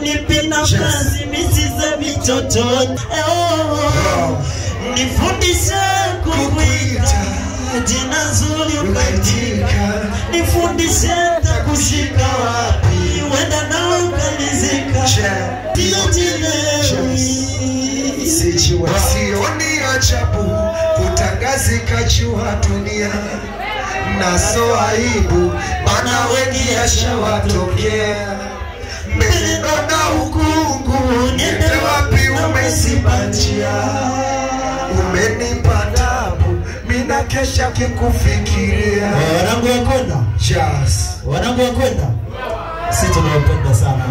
nipe nafasi misiza mitoto. Nifundishe kukuita jina zuri ukatika. Nifundishe takushika wapi wenda na ukalizika. Sioni ajabu kutangazika jua dunia, naso aibu mana wengi yashawatokea. Mbona ukungu niende wapi umesibatia. Umenipa tabu mina kesha kikufikiria. Wanangu wakwenda? Just Wanangu wakwenda? Sisi tunawapenda sana.